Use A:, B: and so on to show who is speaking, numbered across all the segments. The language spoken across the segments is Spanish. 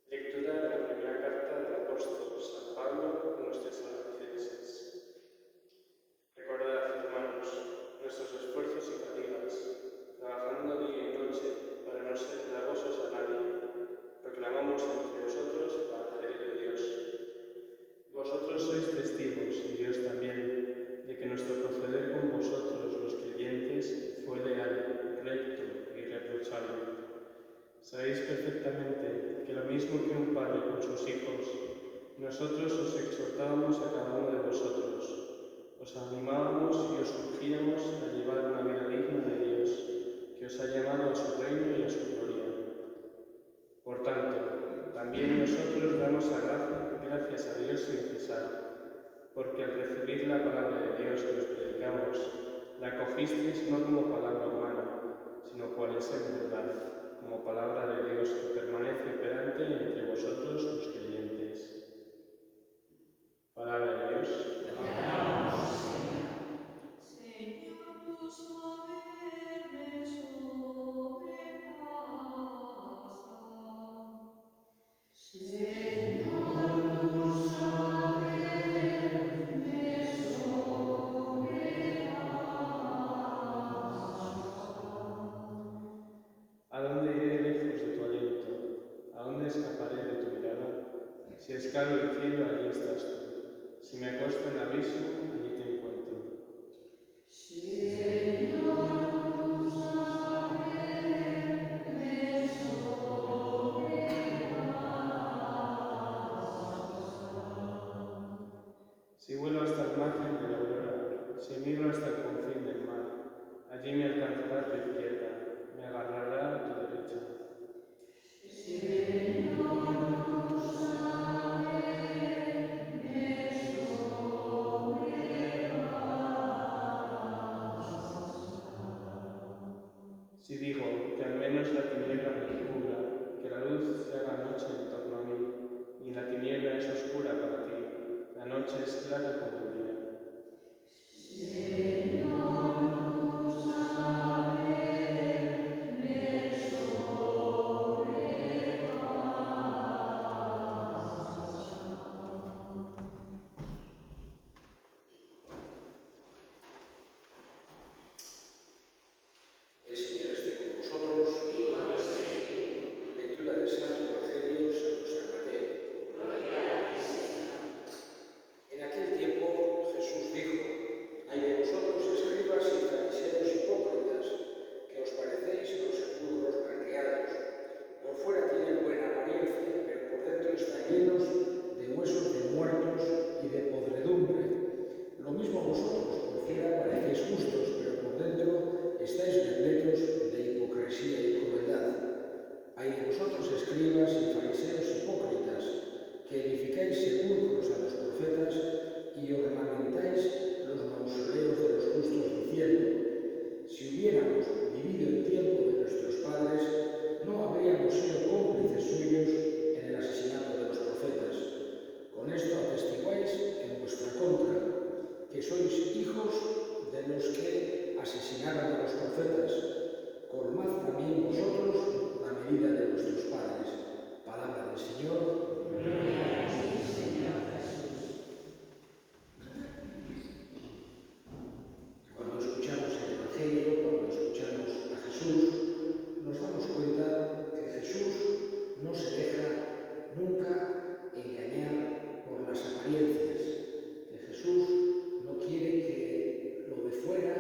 A: Lectura de la primera carta del apóstol San Pablo a los tesalonicenses. Recordad, hermanos, nuestros esfuerzos y fatigas, trabajando día y noche para no ser gravosos a nadie, proclamamos entre vosotros el Evangelio de Dios. Vosotros sois testigos, y Dios también, de que nuestro proceder con vosotros, los creyentes, fue leal, recto y irreprochable. Sabéis perfectamente que lo mismo que un padre con sus hijos, nosotros os exhortábamos a cada uno de vosotros, os animábamos y os urgíamos a llevar una vida digna de Dios, que os ha llamado a su reino y a su gloria. Por tanto, también nosotros damos gracias a Dios sin cesar, porque al recibir la palabra de Dios que os predicamos, la acogisteis no como palabra humana, sino cual es en verdad, como palabra de Dios que permanece operante entre vosotros los creyentes. Palabra de Dios. ¿A dónde iré lejos de tu aliento? ¿A dónde escaparé de tu mirada? Si escalo el cielo, allí estás tú. Si me acuesto en el abismo, allí te encuentro. Si vuelo hasta el margen de la aurora, si miro hasta el confín del mar, allí me alcanzará tu izquierda, me agarrará a tu derecha. Si digo que al menos la tiniebla me cubra, que la luz se haga noche en torno a mí, y la tiniebla es oscura para ti, la noche es clara como el día.
B: En aquel tiempo enseñaron a los profetas, colmad también vosotros la medida de vuestros padres. Palabra del Señor. Cuando escuchamos el Evangelio, cuando escuchamos a Jesús, nos damos cuenta que Jesús no se deja nunca engañar por las apariencias, que Jesús no quiere que lo de fuera,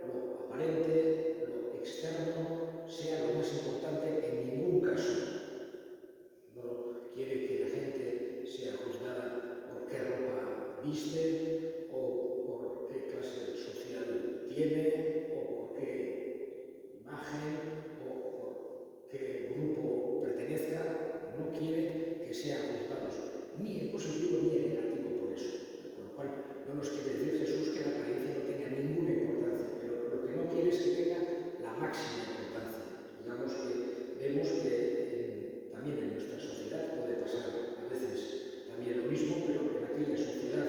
B: lo aparente, lo externo, sea lo más importante en ningún caso. No quiere que la gente sea juzgada por qué ropa viste o por qué clase social tiene o por qué imagen o por qué grupo pertenezca. No quiere que sean juzgados ni en positivo ni en negativo por eso. Con lo cual no nos quiere decir Jesús que la apariencia no tenga ninguna importancia, pero lo que no quiere es que tenga la máxima importancia. Digamos que vemos que también en nuestra sociedad puede pasar a veces también lo mismo, pero en aquella sociedad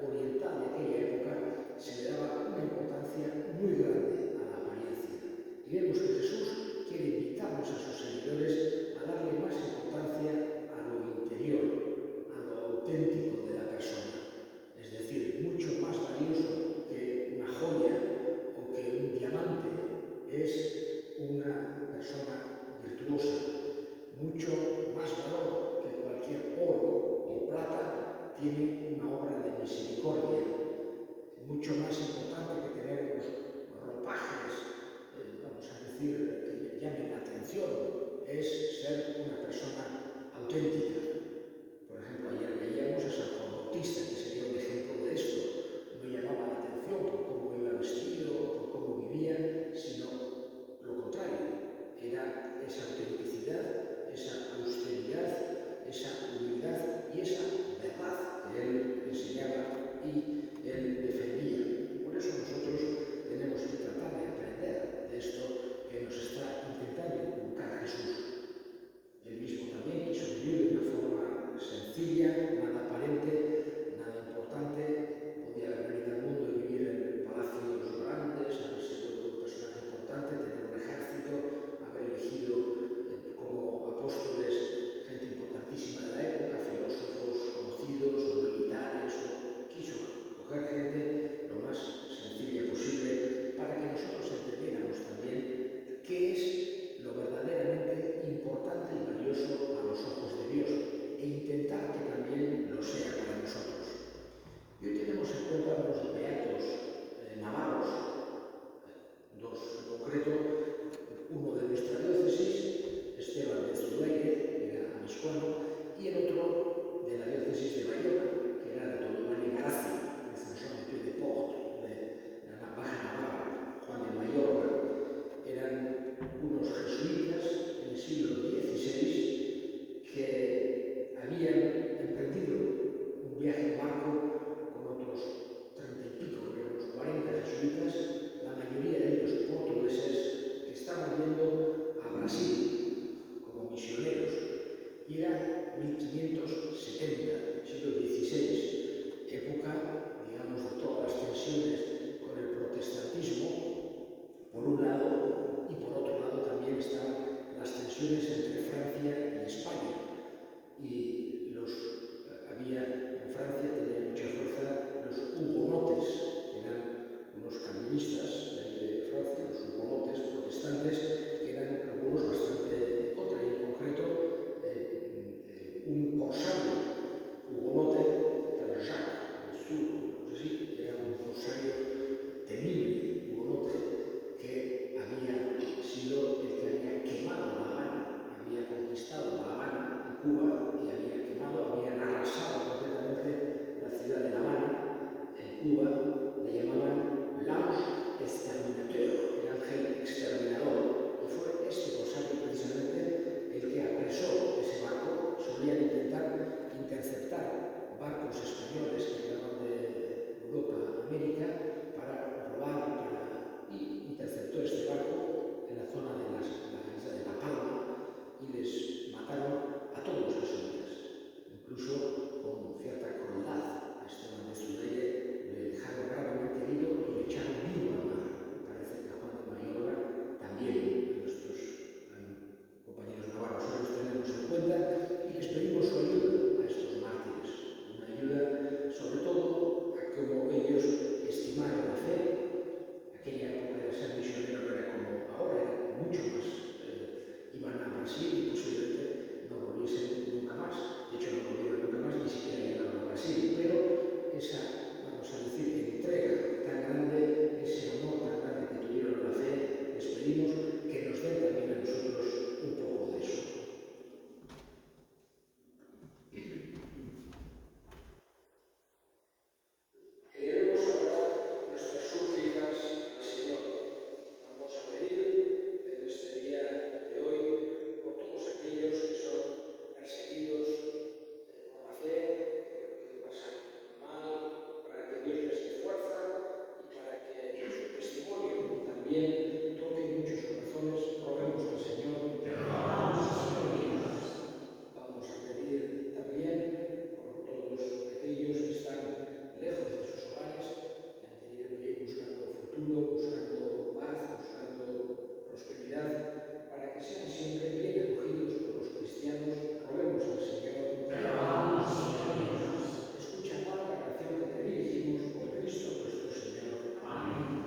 B: oriental de aquella época se le daba una importancia muy grande a la apariencia. Y vemos que Jesús quiere invitarnos a sus seguidores a darle más importancia a lo interior, a lo auténtico de la persona. Es decir, mucho más valioso que una joya o que un diamante es una persona virtuosa. Mucho más valor que cualquier oro o plata tiene una obra de misericordia. Mucho más importante que tener unos ropajes, vamos a decir, que llamen la atención, es ser una persona auténtica. Por ejemplo, ayer veíamos a San Juan Bautista, que sería un ejemplo de esto. No llamaba la atención por cómo iba vestido o por cómo vivía, sino lo contrario. Era esa autenticidad, esa austeridad, esa humildad y esa verdad que él enseñaba y él defendía. Por eso nosotros tenemos que tratar de aprender de esto que nos está intentando inculcar Jesús. Él mismo también quiso vivir de una forma sencilla, nada aparente, nada importante. Podía haber venido al mundo y vivir en palacios grandes, haber sido un personaje importante, tener un ejército, haber elegido como apóstoles gente importantísima de la época, filósofos conocidos o militares. Quiso coger gente lo más sencilla posible para que nosotros entendiéramos también qué es lo verdaderamente importante y valioso a los ojos de Dios e intentar que también lo sea para nosotros. Y hoy tenemos en cuenta los beatos navarros, dos en concreto, uno de nuestra diócesis, Esteban de Zulegue, que era amiscuano, y el otro de la diócesis de Bayona, que era de Tolomán y Garacia, que es un Pied de Port, de la Baja Navarra, Juan de Mayorga. Eran unos jesuitas en el siglo XVI que habían emprendido un viaje en barco con otros 30 y pico, unos 40 jesuitas, la mayoría de ellos portugueses, que estaban yendo a Brasil como misioneros. Y era 1570, siglo XVI, época, digamos, de todas las tensiones con el protestantismo, por un lado, y por otro lado también estaban las tensiones entre Francia y España. Y había en Francia, tenían mucha fuerza los hugonotes, que eran unos calvinistas de Francia, los hugonotes protestantes, que eran algunos bastante contra, y en concreto un corsario hugonote, el Jacques, el Sur, no sé si, era un corsario temible, hugonote, que había sido el que había quemado La Habana, había conquistado La Habana en Cuba y había quemado, habían arrasado completamente la ciudad de La Habana en Cuba. Le llamaban l'ange exterminateur, el ángel exterminador, también toque muchos corazones. Roguemos al Señor. Vamos a pedir también por todos aquellos que están lejos de sus hogares, que han tenido que ir buscando futuro, buscando paz, buscando prosperidad, para que sean siempre bien acogidos por los cristianos. Roguemos al Señor. Escucha ahora la oración que te dirigimos por Cristo nuestro Señor. Amén.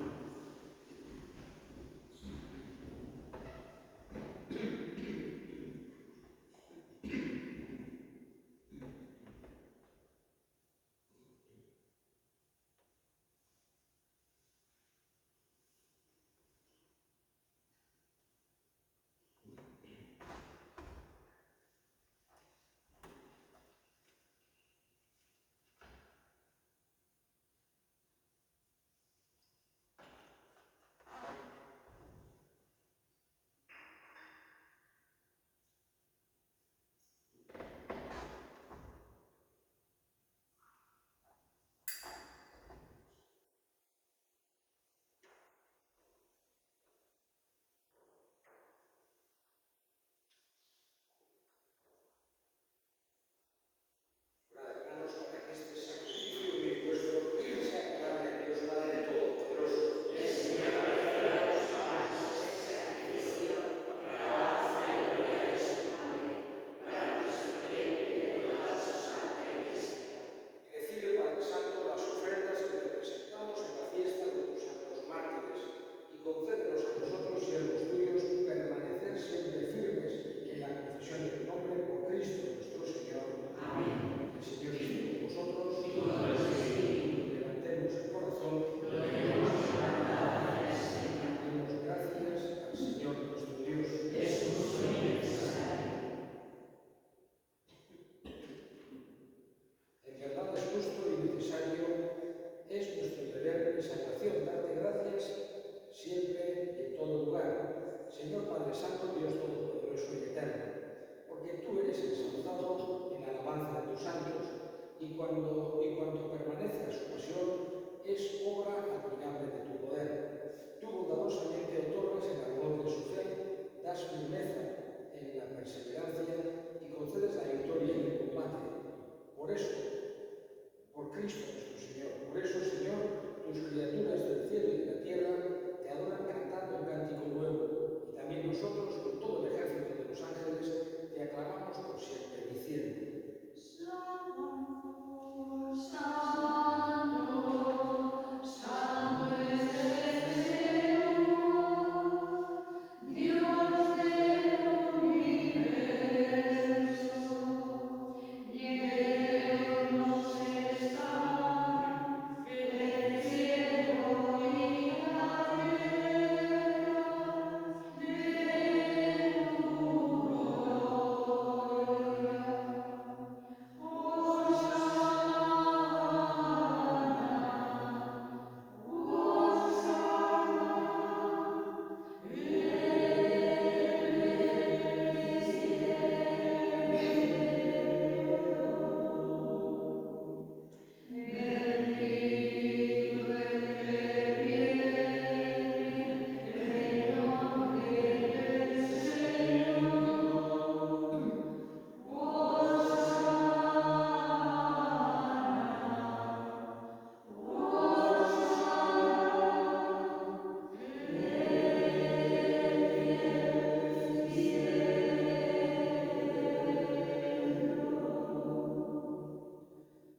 B: Hermanos, para que este sacrificio y vuestro sea agradable a Dios Padre Todopoderoso. Recibe, Padre Santo, las ofrendas que te presentamos en la fiesta de tus santos mártires y concédenos a nosotros, siervos tuyos, permanecer siempre firmes en la confesión de tu nombre por Cristo nuestro Señor. Amén. El Señor esté con vosotros. Levantemos el corazón. Demos gracias al Señor nuestro Dios. En verdad es justo y necesario, es nuestro deber y salvación darte gracias siempre y en todo lugar, Señor Padre Santo, Dios Todopoderoso y Eterno, porque tú eres exaltado en la alabanza de tus santos, y cuando permanece a su pasión, es obra admirable de tu poder. Tú bondadosamente otorgas el ardor de su fe, das firmeza en la perseverancia y concedes la victoria en el combate. Por eso, por Cristo nuestro Señor. Por eso, Señor, tus criaturas del cielo y de la tierra te adoran cantando un cántico nuevo. Y también nosotros, con todo el ejército de los ángeles, te aclamamos por siempre, diciendo: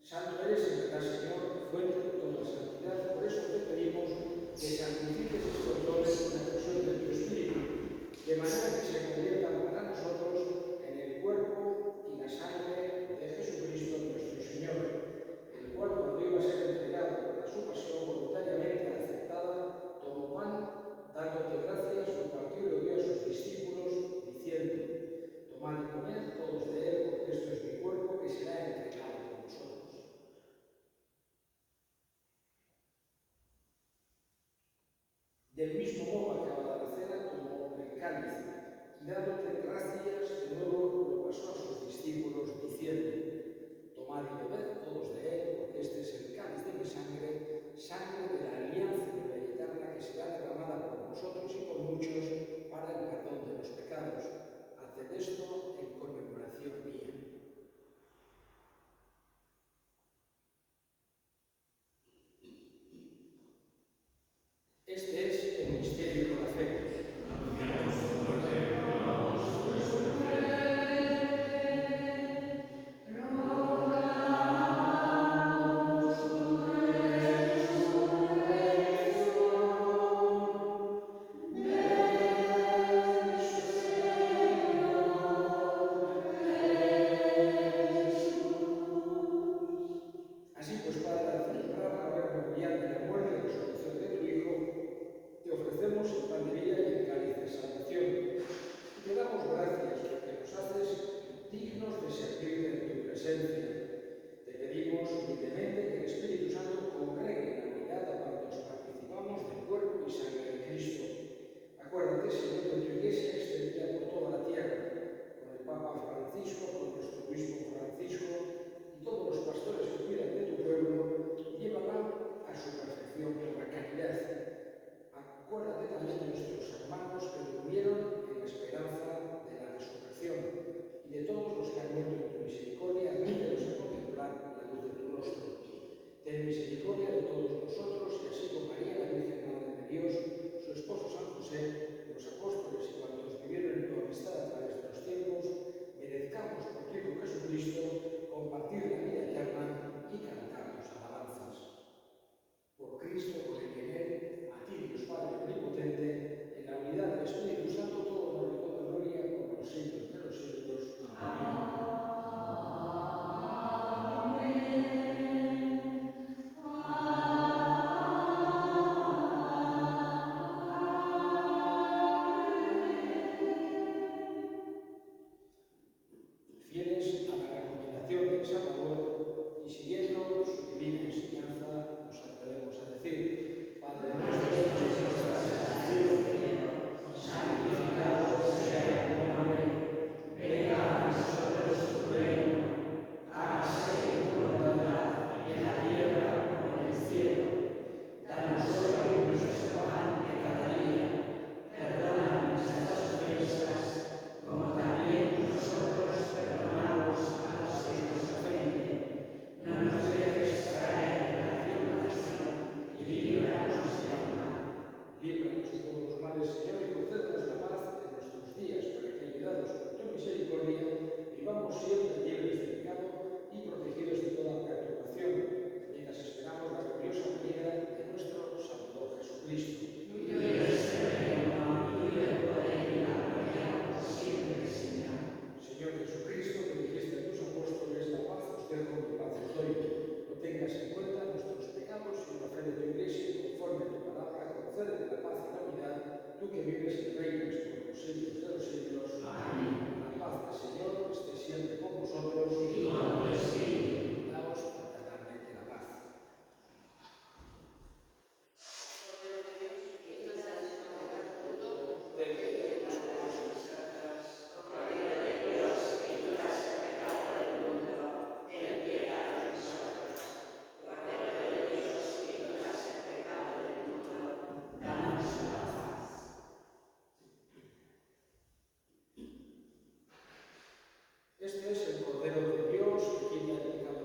B: Santo eres en verdad, Señor, fuente de toda santidad. Por eso te pedimos que santifiques estos dones en la fusión de tu Espíritu, de manera que se conviertan para nosotros en el cuerpo y la sangre de Jesucristo nuestro Señor, el cual, cuando iba a ser entregado para su pasión voluntariamente aceptada, tomó pan, dándote gracias, lo partió y lo dio a sus discípulos, diciendo: tomad y comed todos de él, porque esto es mi cuerpo que será entregado por vosotros. Del mismo modo, acabada la cena, tomó el cáliz y, dándote gracias, de nuevo lo pasó a sus discípulos, diciendo: tomad y bebed todos de él, porque este es el cáliz de mi sangre, sangre de la alianza de la eterna, que será derramada por vosotros Haced esto en conmemoración mía. Este es el misterio de la fe. Así pues, Padre, al celebrar la hora memorial de la muerte y resurrección de tu Hijo, te ofrecemos el pan de vida y el cáliz de salvación. Y te damos gracias porque nos haces dignos de servirte en tu presencia. Te pedimos humildemente que el Espíritu Santo congregue en la unidad a cuantos participamos del cuerpo y sangre de Cristo. Acuérdate, Señor, de tu Iglesia extendida por toda la tierra, con el Papa Francisco, con nuestro obispo Francisco y todos los pastores que cuidan de tu pueblo, y llévala a su perfección por la caridad. Acuérdate también de nuestros hermanos que durmieron en la esperanza de la resurrección, y de todos los que han muerto en tu misericordia, admítelos a contemplar la luz de tu rostro. Ten misericordia de todos nosotros, y así con María, la Virgen Madre de Dios, su esposo San José, los apóstoles y cuantos vivieron en tu amistad a través de los tiempos, merezcamos por tu Hijo Jesucristo compartir la vida eterna y cantar tus alabanzas. Por Cristo, por el que en él, a ti, Dios Padre omnipotente, en la unidad del Espíritu Santo, todo honor y toda gloria por los siglos de los siglos. Amén. Fieles a la recomendación del Salvador y siguiendo su divina enseñanza, nos atrevemos a decir: Padre nuestro que estás en el cielo, santificado sea tu nombre, venga a nosotros tu reino, hágase tu voluntad en la tierra como en el cielo. Danos hoy nuestro pan de cada día, perdona nuestras ofensas, como también nosotros perdonamos a los que nos ofenden. No nos dejes caer en tentación y líbranos del mal. Líbranos de todos los males, Señor, y concédenos la paz en nuestros días, para que, ayudados por tu misericordia, vivamos siempre libres de pecado y protegidos de toda perturbación, mientras esperamos la gloriosa venida de nuestro Salvador Jesucristo.
C: Tuyo es el reino, tuyo el poder y la gloria por siempre, Señor.
B: Señor Jesucristo, que dijiste a tus apóstoles: la paz os dejo, mi paz os doy. No tengas en cuenta nuestros pecados, sino la fe de tu Iglesia, y conforme a tu palabra, concédele la paz y la unidad, tú que vives y reinas por los siglos de los siglos.
C: Amén.
B: La paz del Señor esté siempre con vosotros.
C: Y con tu espíritu.
B: Daos fraternalmente la paz. Este es el Cordero de Dios que quita el pecado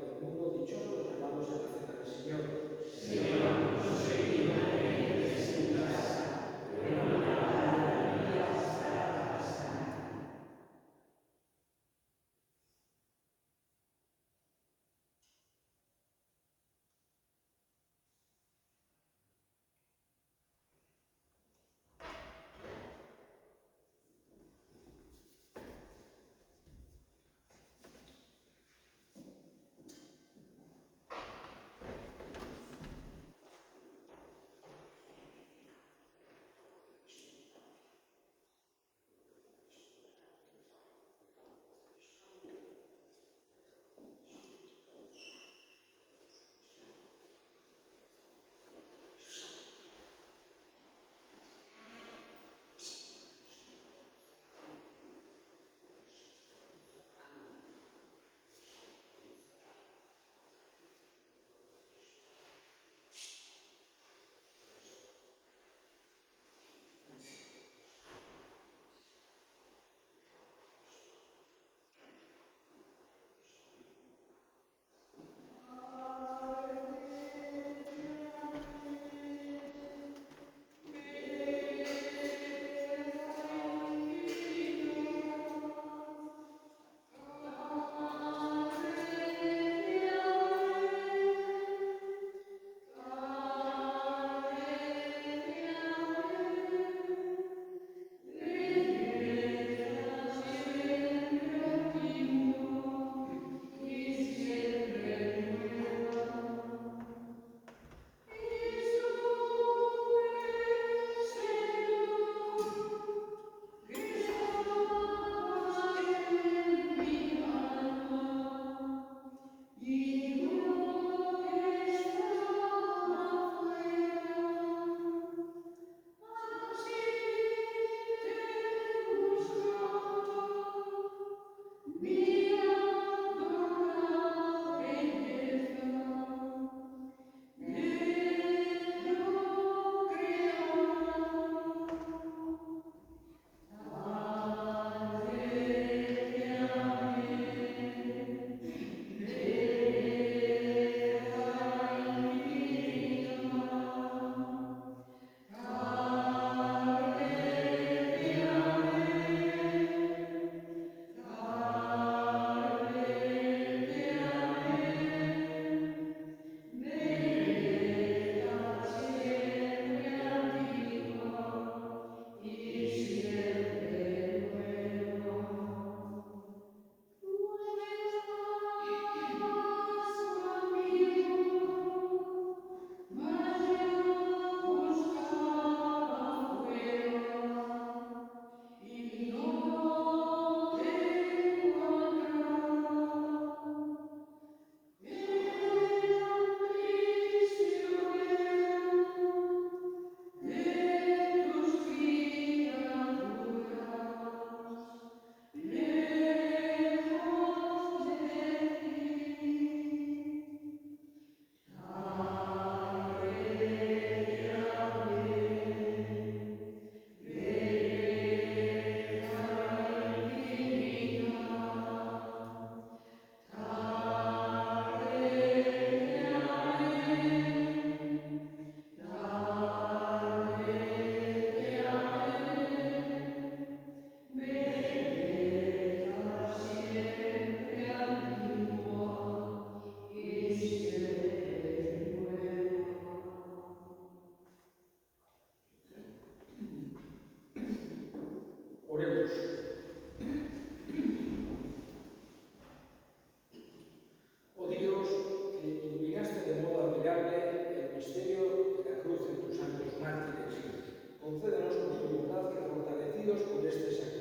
B: Dios por este sacrificio.